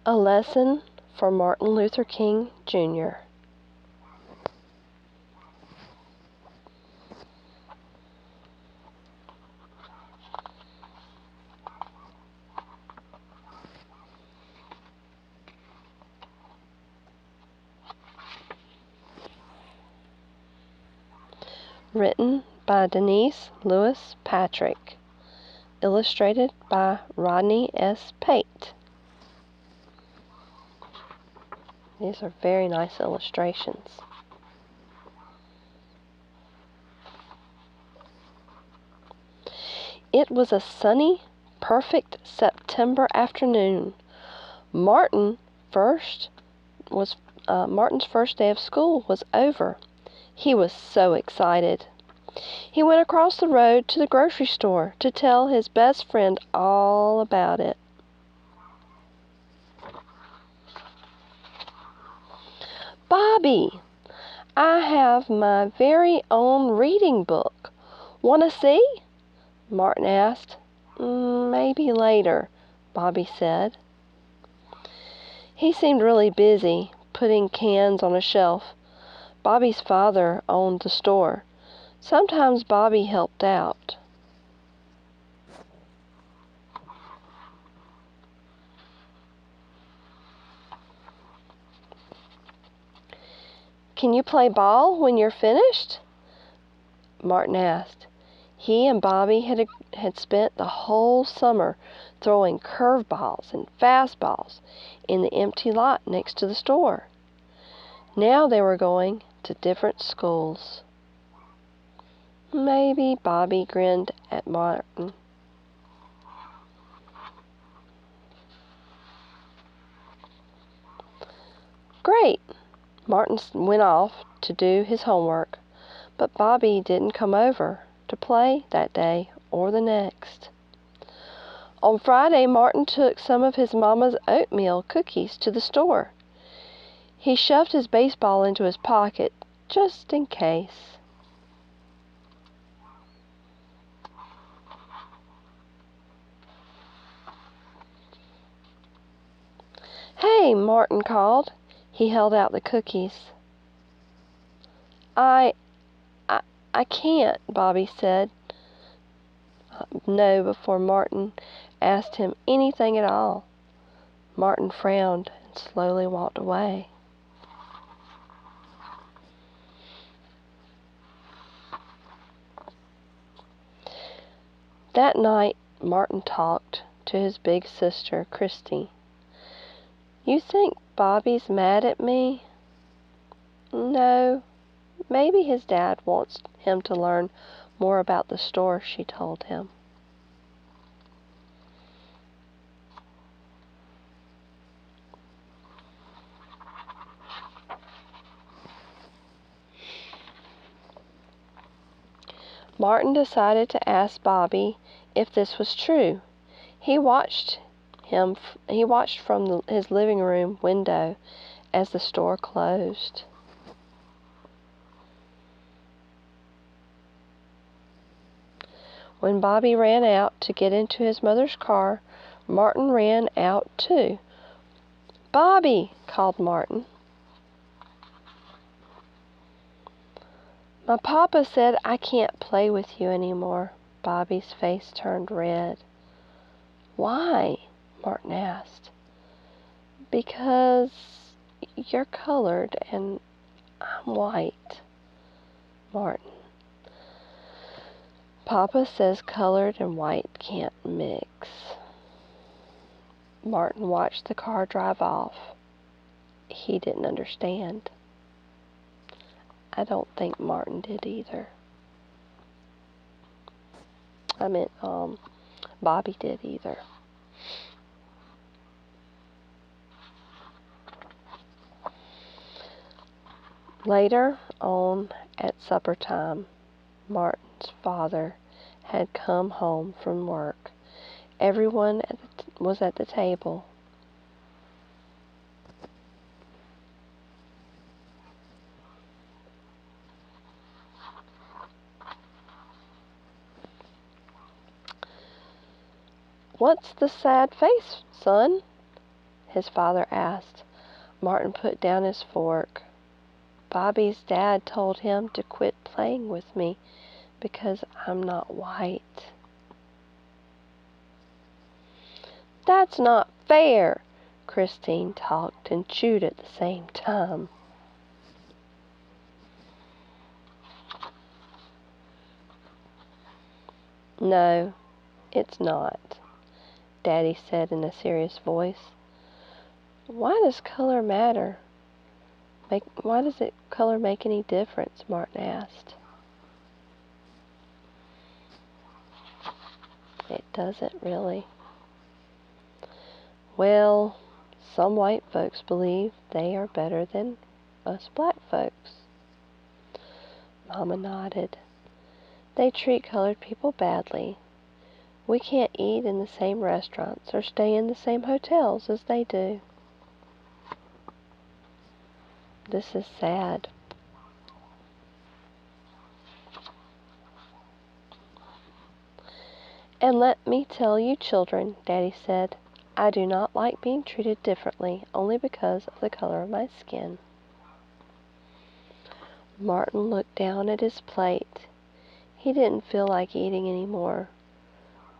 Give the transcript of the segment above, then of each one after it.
A lesson for Martin Luther King, Jr. Written by Denise Lewis Patrick. Illustrated by Rodney S. Pate. These are very nice illustrations. It was a sunny, perfect September afternoon. Martin's first day of school was over. He was so excited. He went across the road to the grocery store to tell his best friend all about it. "Bobby, I have my very own reading book. Want to see?" Martin asked. "Maybe later," Bobby said. He seemed really busy, putting cans on a shelf. Bobby's father owned the store. Sometimes Bobby helped out. "Can you play ball when you're finished?" Martin asked. He and Bobby had spent the whole summer throwing curveballs and fastballs in the empty lot next to the store. Now they were going to different schools. Maybe. Bobby grinned at Martin. Great! Martin went off to do his homework, but Bobby didn't come over to play that day or the next. On Friday, Martin took some of his mama's oatmeal cookies to the store. He shoved his baseball into his pocket just in case. "Hey," Martin called. He held out the cookies. I can't," Bobby said no before Martin asked him anything at all. Martin frowned and slowly walked away. That night, Martin talked to his big sister, Christy. "You think Bobby's mad at me?" "No, maybe his dad wants him to learn more about the store," she told him. Martin decided to ask Bobby if this was true. He watched from his living room window as the store closed. When Bobby ran out to get into his mother's car, Martin ran out too. "Bobby!" called Martin. "My papa said I can't play with you anymore." Bobby's face turned red. "Why?" Martin asked. "Because you're colored and I'm white." "Martin, Papa says colored and white can't mix." Martin watched the car drive off. He didn't understand. I don't think Martin did either. Bobby did either. Later on at supper time, Martin's father had come home from work. Everyone was at the table. "What's the sad face, son?" his father asked. Martin put down his fork. Bobby's dad told him to quit playing with me because I'm not white. That's not fair, Christine talked and chewed at the same time. No, it's not, Daddy said in a serious voice. Why does color matter? Why does color make any difference? Martin asked. It doesn't really. Well, some white folks believe they are better than us black folks. Mama nodded. They treat colored people badly. We can't eat in the same restaurants or stay in the same hotels as they do. This is sad. And let me tell you, children, Daddy said, I do not like being treated differently only because of the color of my skin. Martin looked down at his plate. He didn't feel like eating anymore.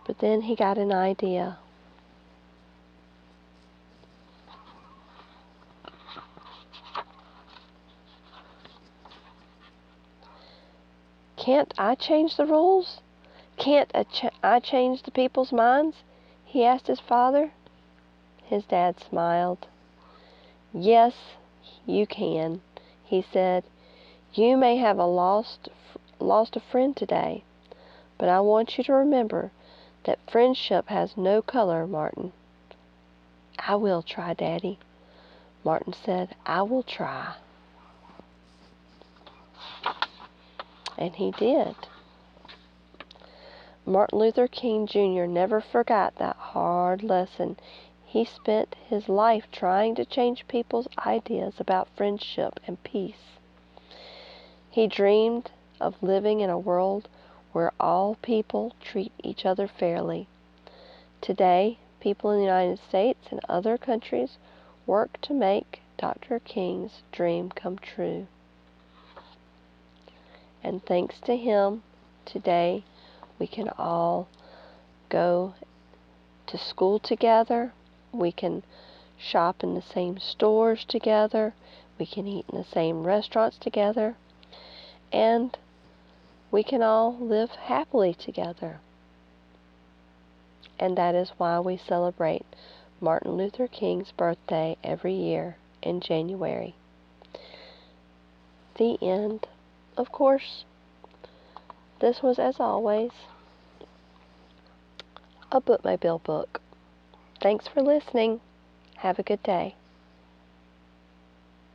But then he got an idea. Can't I change the rules? Can't I change the people's minds? He asked his father. His dad smiled. Yes, you can, he said. You may have lost a friend today, but I want you to remember that friendship has no color, Martin. I will try, Daddy. Martin said, I will try. And he did. Martin Luther King Jr. never forgot that hard lesson. He spent his life trying to change people's ideas about friendship and peace. He dreamed of living in a world where all people treat each other fairly. Today, people in the United States and other countries work to make Dr. King's dream come true. And thanks to him, today we can all go to school together. We can shop in the same stores together. We can eat in the same restaurants together. And we can all live happily together. And that is why we celebrate Martin Luther King's birthday every year in January. The end. Of course, this was, as always, a Bookmobile book. Thanks for listening. Have a good day.